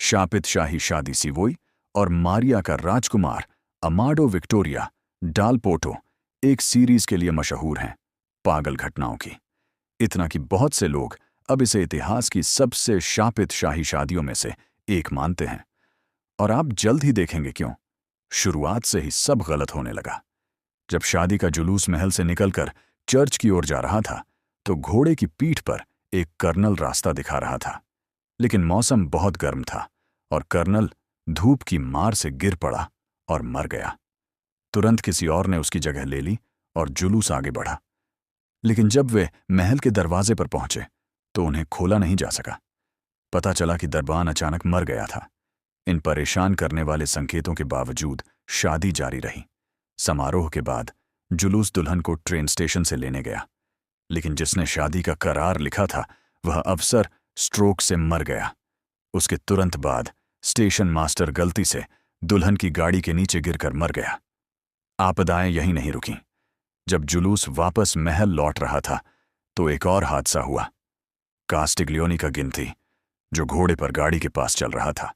शापित शाही शादी सिवोई और मारिया का राजकुमार अमाडो विक्टोरिया डाल पोर्टो एक सीरीज के लिए मशहूर हैं, पागल घटनाओं की। इतना कि बहुत से लोग अब इसे इतिहास की सबसे शापित शाही शादियों में से एक मानते हैं। और आप जल्द ही देखेंगे क्यों। शुरुआत से ही सब गलत होने लगा। जब शादी का जुलूस महल से निकलकर चर्च की ओर जा रहा था तो घोड़े की पीठ पर एक कर्नल रास्ता दिखा रहा था, लेकिन मौसम बहुत गर्म था और कर्नल धूप की मार से गिर पड़ा और मर गया। तुरंत किसी और ने उसकी जगह ले ली और जुलूस आगे बढ़ा। लेकिन जब वे महल के दरवाजे पर पहुंचे तो उन्हें खोला नहीं जा सका। पता चला कि दरबान अचानक मर गया था। इन परेशान करने वाले संकेतों के बावजूद शादी जारी रही। समारोह के बाद जुलूस दुल्हन को ट्रेन स्टेशन से लेने गया, लेकिन जिसने शादी का करार लिखा था वह अफसर स्ट्रोक से मर गया। उसके तुरंत बाद स्टेशन मास्टर गलती से दुल्हन की गाड़ी के नीचे गिरकर मर गया। आपदाएं यहीं नहीं रुकीं। जब जुलूस वापस महल लौट रहा था तो एक और हादसा हुआ। कास्टिग्लियोनी का गिनती, जो घोड़े पर गाड़ी के पास चल रहा था,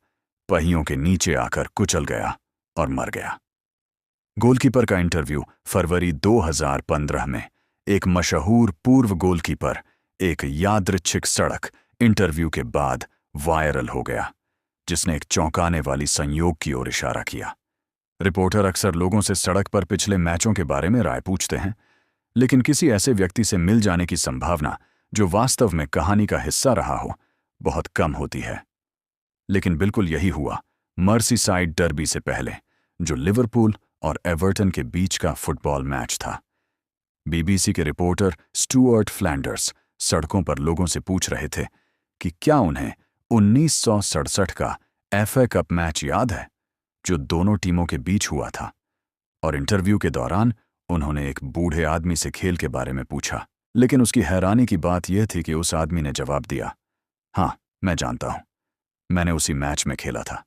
पहियों के नीचे आकर कुचल गया और मर गया। गोलकीपर का इंटरव्यू फरवरी 2015 में एक मशहूर पूर्व गोलकीपर एक यादृच्छिक सड़क इंटरव्यू के बाद वायरल हो गया, जिसने एक चौंकाने वाली संयोग की ओर इशारा किया। रिपोर्टर अक्सर लोगों से सड़क पर पिछले मैचों के बारे में राय पूछते हैं, लेकिन किसी ऐसे व्यक्ति से मिल जाने की संभावना जो वास्तव में कहानी का हिस्सा रहा हो बहुत कम होती है। लेकिन बिल्कुल यही हुआ मर्सीसाइड डर्बी से पहले, जो लिवरपूल और एवर्टन के बीच का फुटबॉल मैच था। बीबीसी के रिपोर्टर स्टुअर्ट फ्लैंडर्स सड़कों पर लोगों से पूछ रहे थे कि क्या उन्हें 1967 का एफए कप मैच याद है, जो दोनों टीमों के बीच हुआ था। और इंटरव्यू के दौरान उन्होंने एक बूढ़े आदमी से खेल के बारे में पूछा, लेकिन उसकी हैरानी की बात यह थी कि उस आदमी ने जवाब दिया, हाँ, मैं जानता हूं, मैंने उसी मैच में खेला था।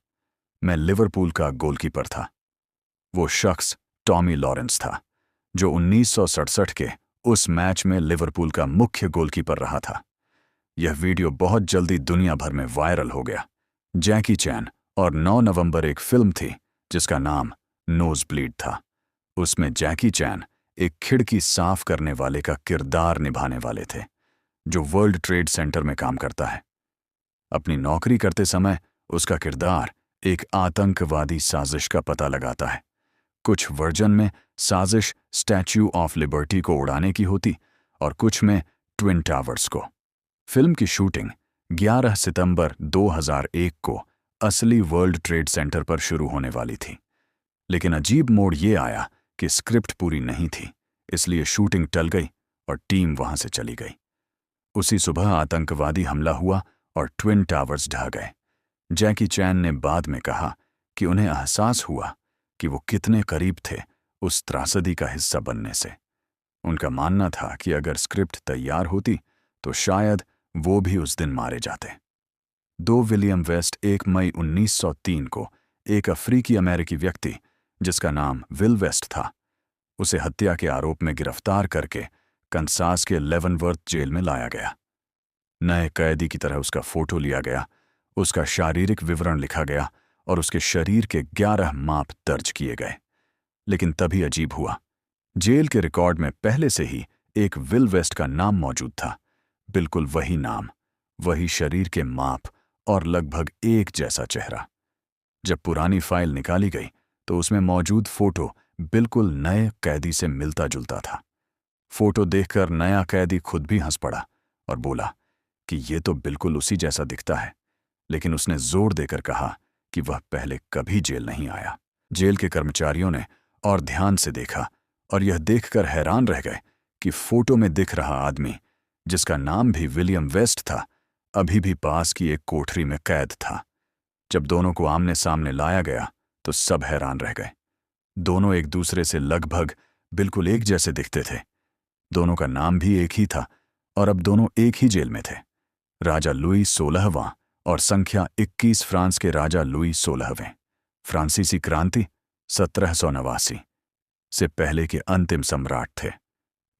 मैं लिवरपूल का गोलकीपर था। वो शख्स टॉमी लॉरेंस था, जो 1967 के उस मैच में लिवरपूल का मुख्य गोलकीपर रहा था। यह वीडियो बहुत जल्दी दुनिया भर में वायरल हो गया। जैकी चैन और 9 नवंबर एक फिल्म थी जिसका नाम नोज ब्लीड था। उसमें जैकी चैन एक खिड़की साफ करने वाले का किरदार निभाने वाले थे, जो वर्ल्ड ट्रेड सेंटर में काम करता है। अपनी नौकरी करते समय उसका किरदार एक आतंकवादी साजिश का पता लगाता है। कुछ वर्जन में साजिश स्टैच्यू ऑफ लिबर्टी को उड़ाने की होती और कुछ में ट्विन टावर्स को। फिल्म की शूटिंग 11 सितंबर 2001 को असली वर्ल्ड ट्रेड सेंटर पर शुरू होने वाली थी, लेकिन अजीब मोड़ ये आया कि स्क्रिप्ट पूरी नहीं थी, इसलिए शूटिंग टल गई और टीम वहां से चली गई। उसी सुबह आतंकवादी हमला हुआ और ट्विन टावर्स ढह गए। जैकी चैन ने बाद में कहा कि उन्हें एहसास हुआ कि वो कितने करीब थे उस त्रासदी का हिस्सा बनने से। उनका मानना था कि अगर स्क्रिप्ट तैयार होती तो शायद वो भी उस दिन मारे जाते। 2 विलियम वेस्ट 1 मई 1903 को एक अफ्रीकी अमेरिकी व्यक्ति जिसका नाम विल वेस्ट था, उसे हत्या के आरोप में गिरफ्तार करके कंसास के लेवनवर्थ जेल में लाया गया। नए कैदी की तरह उसका फोटो लिया गया, उसका शारीरिक विवरण लिखा गया और उसके शरीर के 11 माप दर्ज किए गए। लेकिन तभी अजीब हुआ, जेल के रिकॉर्ड में पहले से ही एक विल वेस्ट का नाम मौजूद था। बिल्कुल वही नाम, वही शरीर के माप और लगभग एक जैसा चेहरा। जब पुरानी फाइल निकाली गई तो उसमें मौजूद फोटो बिल्कुल नए कैदी से मिलता जुलता था। फोटो देखकर नया कैदी खुद भी हंस पड़ा और बोला कि ये तो बिल्कुल उसी जैसा दिखता है, लेकिन उसने जोर देकर कहा कि वह पहले कभी जेल नहीं आया। जेल के कर्मचारियों ने और ध्यान से देखा और यह देखकर हैरान रह गए कि फोटो में दिख रहा आदमी, जिसका नाम भी विलियम वेस्ट था, अभी भी पास की एक कोठरी में कैद था। जब दोनों को आमने सामने लाया गया तो सब हैरान रह गए। दोनों एक दूसरे से लगभग बिल्कुल एक जैसे दिखते थे। दोनों का नाम भी एक ही था और अब दोनों एक ही जेल में थे। राजा लुई 16वां और संख्या 21 फ्रांस के राजा लुई 16वें। फ्रांसीसी क्रांति 1789 से पहले के अंतिम सम्राट थे।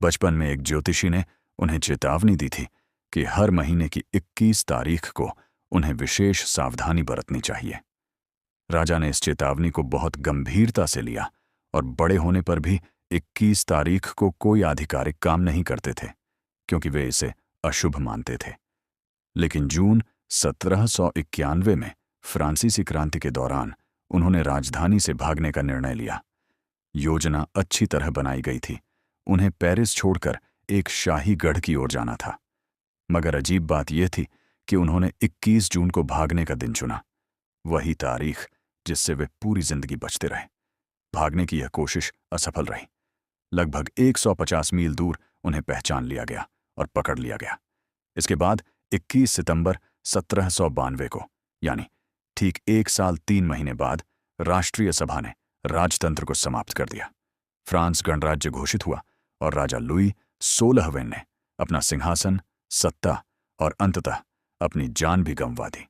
बचपन में एक ज्योतिषी ने उन्हें चेतावनी दी थी कि हर महीने की 21 तारीख को उन्हें विशेष सावधानी बरतनी चाहिए। राजा ने इस चेतावनी को बहुत गंभीरता से लिया और बड़े होने पर भी 21 तारीख को कोई आधिकारिक काम नहीं करते थे, क्योंकि वे इसे अशुभ मानते थे। लेकिन जून 1791 में फ्रांसीसी क्रांति के दौरान उन्होंने राजधानी से भागने का निर्णय लिया। योजना अच्छी तरह बनाई गई थी। उन्हें पेरिस छोड़कर एक शाही गढ़ की ओर जाना था। मगर अजीब बात यह थी कि उन्होंने 21 जून को भागने का दिन चुना, वही तारीख जिससे वे पूरी जिंदगी बचते रहे। भागने की यह कोशिश असफल रही। लगभग 150 मील दूर उन्हें पहचान लिया गया और पकड़ लिया गया। इसके बाद 21 सितंबर 1792 को, यानी ठीक 1 साल 3 महीने बाद, राष्ट्रीय सभा ने राजतंत्र को समाप्त कर दिया। फ्रांस गणराज्य घोषित हुआ और राजा लुई 16वें ने अपना सिंहासन, सत्ता और अंततः अपनी जान भी गंवा दी।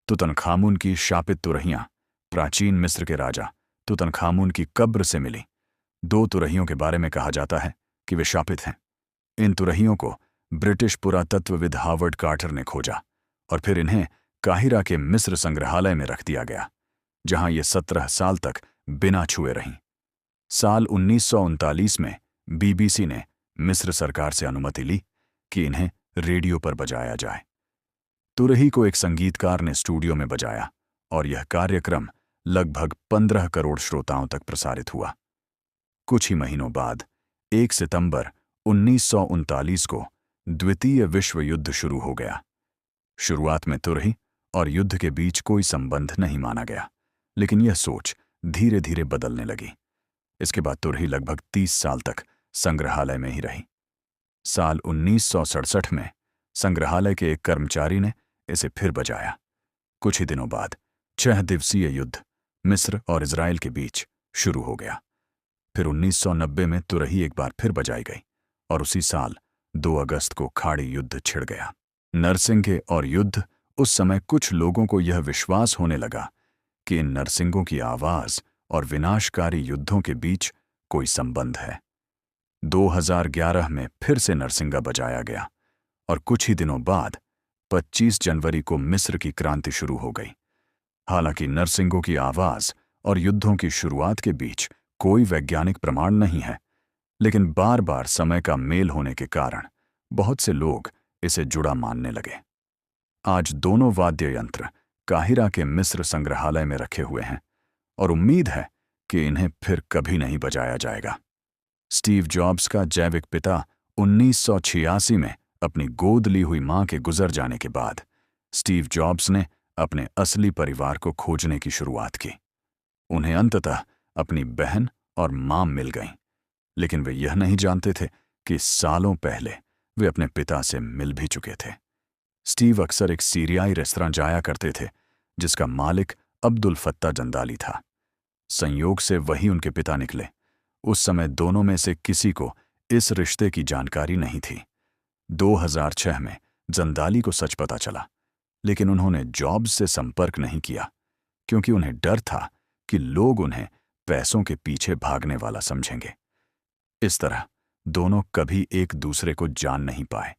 तुतनखामुन की शापित तुरहियां प्राचीन मिस्र के राजा तुतनखामुन की कब्र से मिली। 2 तुरहियों के बारे में कहा जाता है कि वे शापित हैं। इन तुरहियों को ब्रिटिश पुरातत्वविद हावर्ड कार्टर ने खोजा और फिर इन्हें काहिरा के मिस्र संग्रहालय में रख दिया गया, जहां ये 17 साल तक बिना छुए रहीं। साल 1939 में बीबीसी ने मिस्र सरकार से अनुमति ली कि इन्हें रेडियो पर बजाया जाए। तुरही को एक संगीतकार ने स्टूडियो में बजाया और यह कार्यक्रम लगभग 15 करोड़ श्रोताओं तक प्रसारित हुआ। कुछ ही महीनों बाद 1 सितंबर 1939 को द्वितीय विश्व युद्ध शुरू हो गया। शुरुआत में तुरही और युद्ध के बीच कोई संबंध नहीं माना गया, लेकिन यह सोच धीरे धीरे बदलने लगी। इसके बाद तुरही लगभग 30 साल तक संग्रहालय में ही रही। साल 1967 में संग्रहालय के एक कर्मचारी ने इसे फिर बजाया। कुछ ही दिनों बाद 6 दिवसीय युद्ध मिस्र और इजराइल के बीच शुरू हो गया। फिर 1990 में तुरही एक बार फिर बजाई गई और उसी साल 2 अगस्त को खाड़ी युद्ध छिड़ गया। नरसिंगे और युद्ध, उस समय कुछ लोगों को यह विश्वास होने लगा कि इन नरसिंगों की आवाज और विनाशकारी युद्धों के बीच कोई संबंध है। 2011 में फिर से नरसिंगा बजाया गया और कुछ ही दिनों बाद 25 जनवरी को मिस्र की क्रांति शुरू हो गई। हालांकि नरसिंगों की आवाज और युद्धों की शुरुआत के बीच कोई वैज्ञानिक प्रमाण नहीं है, लेकिन बार बार समय का मेल होने के कारण बहुत से लोग इसे जुड़ा मानने लगे। आज दोनों वाद्य यंत्र काहिरा के मिस्र संग्रहालय में रखे हुए हैं और उम्मीद है कि इन्हें फिर कभी नहीं बजाया जाएगा। स्टीव जॉब्स का जैविक पिता 1986 में अपनी गोद ली हुई मां के गुजर जाने के बाद स्टीव जॉब्स ने अपने असली परिवार को खोजने की शुरुआत की। उन्हें अंततः अपनी बहन और मां मिल गईं, लेकिन वे यह नहीं जानते थे कि सालों पहले वे अपने पिता से मिल भी चुके थे। स्टीव अक्सर एक सीरियाई रेस्तरां जाया करते थे जिसका मालिक अब्दुल फत्ता जंदाली था। संयोग से वही उनके पिता निकले। उस समय दोनों में से किसी को इस रिश्ते की जानकारी नहीं थी। 2006 में जंदाली को सच पता चला, लेकिन उन्होंने जॉब्स से संपर्क नहीं किया क्योंकि उन्हें डर था कि लोग उन्हें पैसों के पीछे भागने वाला समझेंगे। इस तरह दोनों कभी एक दूसरे को जान नहीं पाए।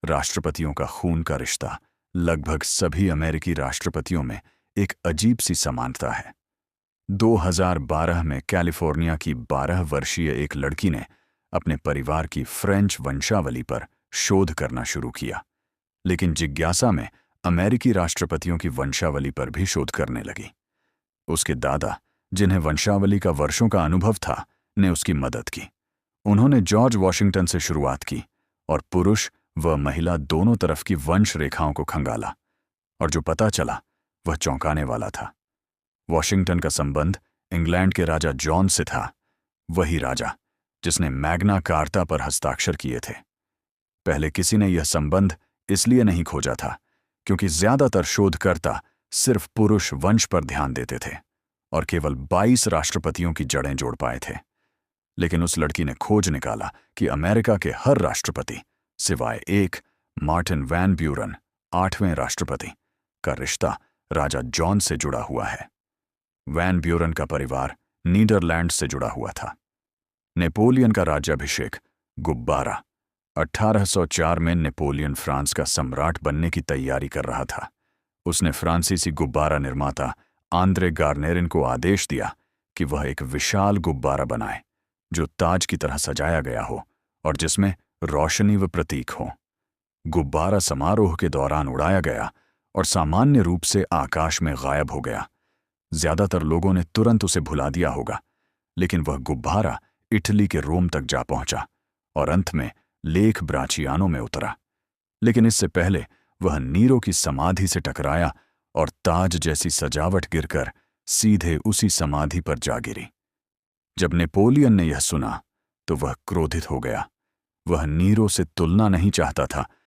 राष्ट्रपतियों का खून का रिश्ता लगभग सभी अमेरिकी राष्ट्रपतियों में एक अजीब सी समानता है। 2012 में कैलिफोर्निया की 12 वर्षीय एक लड़की ने अपने परिवार की फ्रेंच वंशावली पर शोध करना शुरू किया, लेकिन जिज्ञासा में अमेरिकी राष्ट्रपतियों की वंशावली पर भी शोध करने लगी। उसके दादा, जिन्हें वंशावली का वर्षों का अनुभव था, ने उसकी मदद की। उन्होंने जॉर्ज वॉशिंगटन से शुरुआत की और पुरुष व महिला दोनों तरफ की वंश रेखाओं को खंगाला, और जो पता चला वह चौंकाने वाला था। वॉशिंगटन का संबंध इंग्लैंड के राजा जॉन से था, वही राजा जिसने मैग्ना कार्टा पर हस्ताक्षर किए थे। पहले किसी ने यह संबंध इसलिए नहीं खोजा था क्योंकि ज्यादातर शोधकर्ता सिर्फ पुरुष वंश पर ध्यान देते थे और केवल 22 राष्ट्रपतियों की जड़ें जोड़ पाए थे। लेकिन उस लड़की ने खोज निकाला कि अमेरिका के हर राष्ट्रपति सिवाय एक, मार्टिन वैन ब्यूरन, 8वें राष्ट्रपति, का रिश्ता राजा जॉन से जुड़ा हुआ है। वैन ब्यूरन का परिवार नीदरलैंड से जुड़ा हुआ था। नेपोलियन का राज्याभिषेक गुब्बारा 1804 में नेपोलियन फ्रांस का सम्राट बनने की तैयारी कर रहा था उसने फ्रांसीसी गुब्बारा निर्माता आंद्रे गार्नेरिन को आदेश दिया कि वह एक विशाल गुब्बारा बनाए जो ताज की तरह सजाया गया हो और जिसमें रोशनी व प्रतीक हो। गुब्बारा समारोह के दौरान उड़ाया गया और सामान्य रूप से आकाश में गायब हो गया। ज्यादातर लोगों ने तुरंत उसे भुला दिया होगा, लेकिन वह गुब्बारा इटली के रोम तक जा पहुंचा और अंत में लेख ब्राचियानो में उतरा। लेकिन इससे पहले वह नीरो की समाधि से टकराया और ताज जैसी सजावट गिरकर सीधे उसी समाधि पर जा गिरी। जब नेपोलियन ने यह सुना तो वह क्रोधित हो गया। वह नीरो से तुलना नहीं चाहता था,